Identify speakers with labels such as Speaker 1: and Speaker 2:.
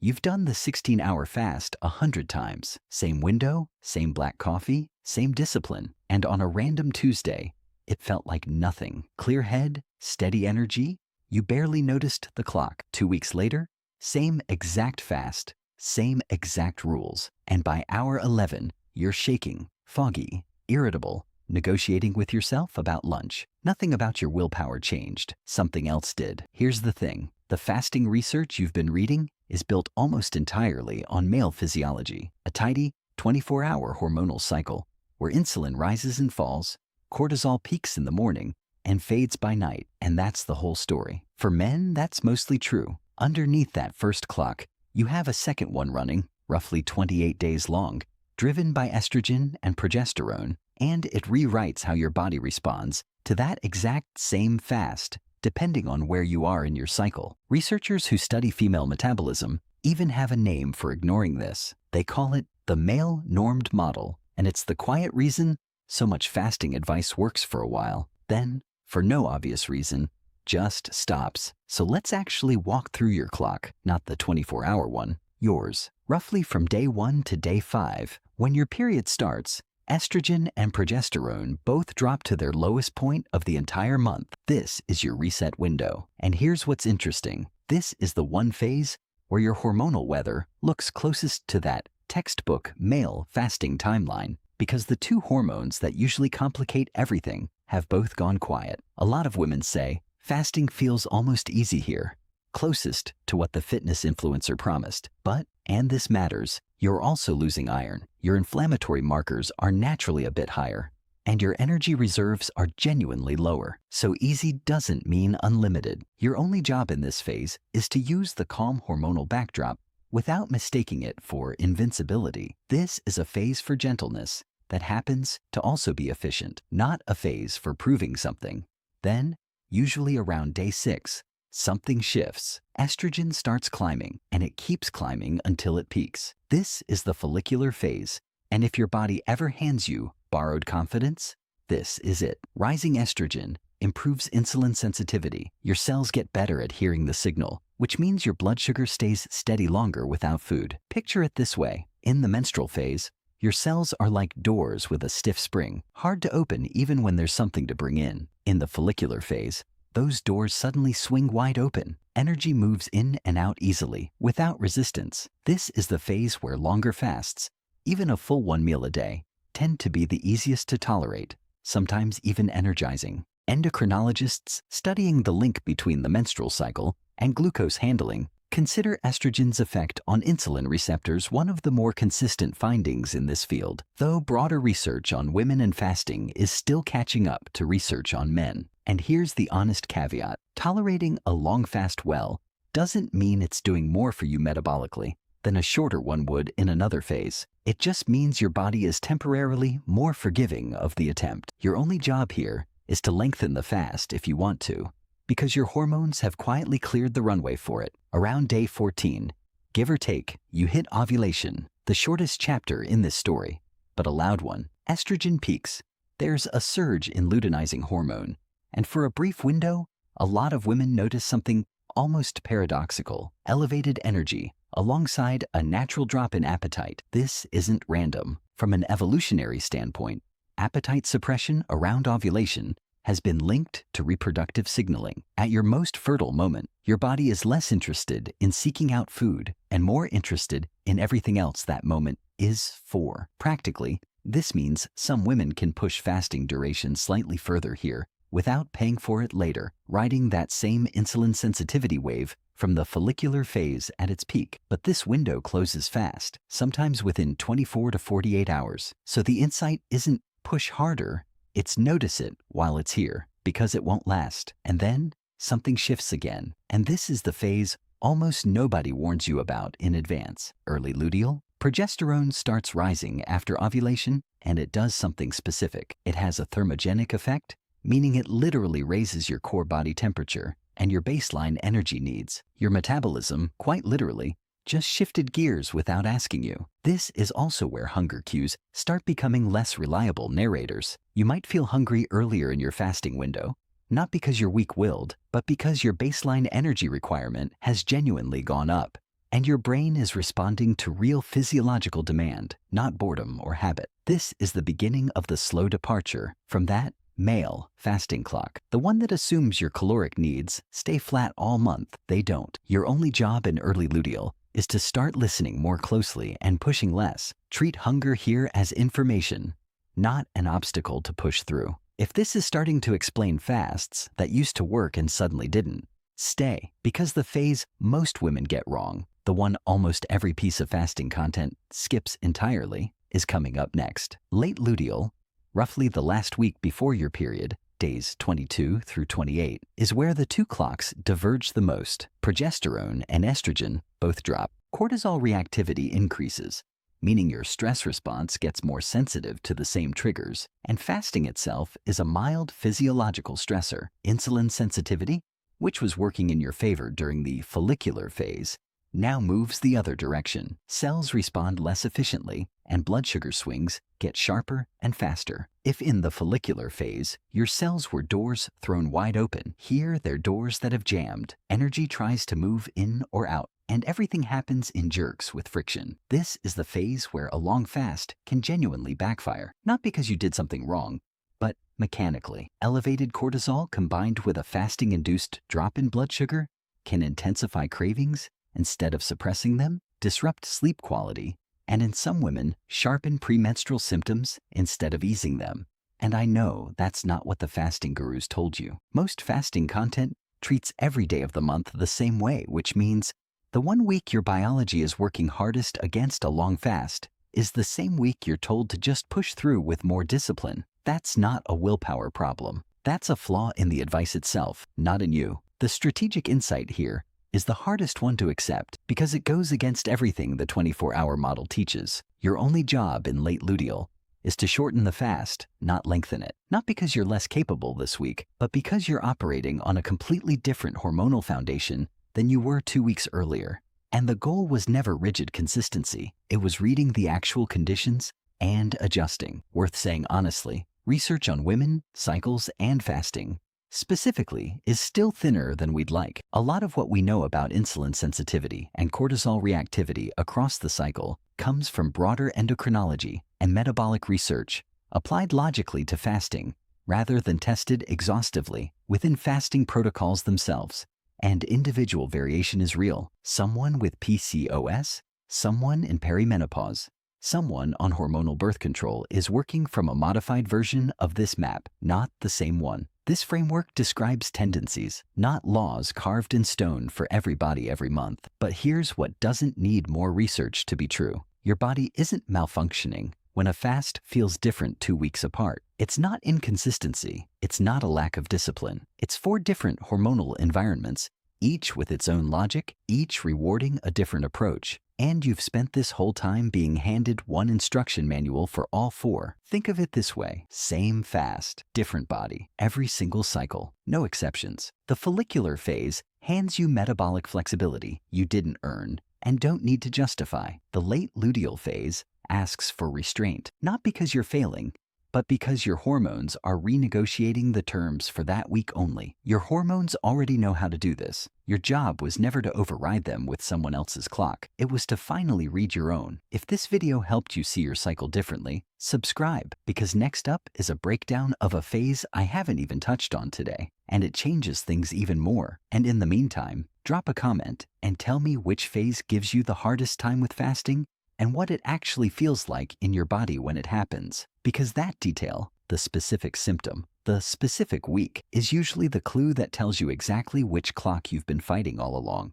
Speaker 1: You've done the 16-hour fast 100 times. Same window, same black coffee, same discipline. And on a random Tuesday, it felt like nothing. Clear head, steady energy. You barely noticed the clock. 2 weeks later, same exact fast, same exact rules. And by hour 11, you're shaking, foggy, irritable, negotiating with yourself about lunch. Nothing about your willpower changed. Something else did. Here's the thing. The fasting research you've been reading is built almost entirely on male physiology, a tidy 24-hour hormonal cycle where insulin rises and falls, cortisol peaks in the morning, and fades by night, and that's the whole story. For men, that's mostly true. Underneath that first clock, you have a second one running, roughly 28 days long, driven by estrogen and progesterone, and it rewrites how your body responds to that exact same fast, depending on where you are in your cycle. Researchers who study female metabolism even have a name for ignoring this. They call it the male normed model, and it's the quiet reason so much fasting advice works for a while, then, for no obvious reason, just stops. So let's actually walk through your clock, not the 24-hour one, yours. Roughly from day 1 to day 5, when your period starts, estrogen and progesterone both drop to their lowest point of the entire month. This is your reset window. And here's what's interesting. This is the one phase where your hormonal weather looks closest to that textbook male fasting timeline, because the two hormones that usually complicate everything have both gone quiet. A lot of women say, fasting feels almost easy here, closest to what the fitness influencer promised. But, and this matters, you're also losing iron. Your inflammatory markers are naturally a bit higher, and your energy reserves are genuinely lower. So easy doesn't mean unlimited. Your only job in this phase is to use the calm hormonal backdrop without mistaking it for invincibility. This is a phase for gentleness that happens to also be efficient, not a phase for proving something. Then, usually around day 6, something shifts. Estrogen starts climbing, and it keeps climbing until it peaks. This is the follicular phase, and if your body ever hands you borrowed confidence, this is it. Rising estrogen improves insulin sensitivity. Your cells get better at hearing the signal, which means your blood sugar stays steady longer without food. Picture it this way. In the menstrual phase, your cells are like doors with a stiff spring, hard to open even when there's something to bring in. In the follicular phase, those doors suddenly swing wide open. Energy moves in and out easily, without resistance. This is the phase where longer fasts, even a full one meal a day, tend to be the easiest to tolerate, sometimes even energizing. Endocrinologists studying the link between the menstrual cycle and glucose handling consider estrogen's effect on insulin receptors one of the more consistent findings in this field, though broader research on women and fasting is still catching up to research on men. And here's the honest caveat. Tolerating a long fast well doesn't mean it's doing more for you metabolically than a shorter one would in another phase. It just means your body is temporarily more forgiving of the attempt. Your only job here is to lengthen the fast if you want to, because your hormones have quietly cleared the runway for it. Around day 14, give or take, you hit ovulation, the shortest chapter in this story, but a loud one. Estrogen peaks. There's a surge in luteinizing hormone, and for a brief window, a lot of women notice something almost paradoxical: elevated energy alongside a natural drop in appetite. This isn't random. From an evolutionary standpoint, appetite suppression around ovulation has been linked to reproductive signaling. At your most fertile moment, your body is less interested in seeking out food and more interested in everything else that moment is for. Practically, this means some women can push fasting duration slightly further here without paying for it later, riding that same insulin sensitivity wave from the follicular phase at its peak. But this window closes fast, sometimes within 24 to 48 hours. So the insight isn't push harder, it's notice it while it's here, because it won't last. And then something shifts again. And this is the phase almost nobody warns you about in advance. Early luteal. Progesterone starts rising after ovulation, and it does something specific. It has a thermogenic effect, meaning it literally raises your core body temperature and your baseline energy needs. Your metabolism, quite literally, just shifted gears without asking you. This is also where hunger cues start becoming less reliable narrators. You might feel hungry earlier in your fasting window, not because you're weak-willed, but because your baseline energy requirement has genuinely gone up. and your brain is responding to real physiological demand, not boredom or habit. This is the beginning of the slow departure from that male fasting clock, the one that assumes your caloric needs stay flat all month. They don't. Your only job in early luteal is to start listening more closely and pushing less. Treat hunger here as information, not an obstacle to push through. If this is starting to explain fasts that used to work and suddenly didn't, stay, because the phase most women get wrong, the one almost every piece of fasting content skips entirely, is coming up next. Late luteal, roughly the last week before your period, days 22 through 28, is where the two clocks diverge the most. Progesterone and estrogen both drop. Cortisol reactivity increases, meaning your stress response gets more sensitive to the same triggers, and fasting itself is a mild physiological stressor. Insulin sensitivity, which was working in your favor during the follicular phase, now moves the other direction. Cells respond less efficiently, and blood sugar swings get sharper and faster. If in the follicular phase, your cells were doors thrown wide open, here they're doors that have jammed. Energy tries to move in or out, and everything happens in jerks with friction. This is the phase where a long fast can genuinely backfire, not because you did something wrong, but mechanically. Elevated cortisol combined with a fasting-induced drop in blood sugar can intensify cravings instead of suppressing them, disrupt sleep quality, and in some women, sharpen premenstrual symptoms instead of easing them. And I know that's not what the fasting gurus told you. Most fasting content treats every day of the month the same way, which means the 1 week your biology is working hardest against a long fast is the same week you're told to just push through with more discipline. That's not a willpower problem. That's a flaw in the advice itself, not in you. The strategic insight here is the hardest one to accept because it goes against everything the 24-hour model teaches. Your only job in late luteal is to shorten the fast, not lengthen it. Not because you're less capable this week, but because you're operating on a completely different hormonal foundation than you were 2 weeks earlier. And the goal was never rigid consistency. It was reading the actual conditions and adjusting. Worth saying honestly, research on women, cycles, and fasting specifically is still thinner than we'd like. A lot of what we know about insulin sensitivity and cortisol reactivity across the cycle comes from broader endocrinology and metabolic research applied logically to fasting rather than tested exhaustively within fasting protocols themselves. And individual variation is real. Someone with PCOS, someone in perimenopause, someone on hormonal birth control is working from a modified version of this map, not the same one. This framework describes tendencies, not laws carved in stone for every body every month. But here's what doesn't need more research to be true. Your body isn't malfunctioning when a fast feels different 2 weeks apart. It's not inconsistency. It's not a lack of discipline. It's 4 different hormonal environments, each with its own logic, each rewarding a different approach. And you've spent this whole time being handed one instruction manual for all 4. Think of it this way: same fast, different body, every single cycle, no exceptions. The follicular phase hands you metabolic flexibility you didn't earn and don't need to justify. The late luteal phase asks for restraint, not because you're failing, but because your hormones are renegotiating the terms for that week only. Your hormones already know how to do this. Your job was never to override them with someone else's clock. It was to finally read your own. If this video helped you see your cycle differently, subscribe, because next up is a breakdown of a phase I haven't even touched on today, and it changes things even more. And in the meantime, drop a comment and tell me which phase gives you the hardest time with fasting and what it actually feels like in your body when it happens. Because that detail, the specific symptom, the specific week, is usually the clue that tells you exactly which clock you've been fighting all along.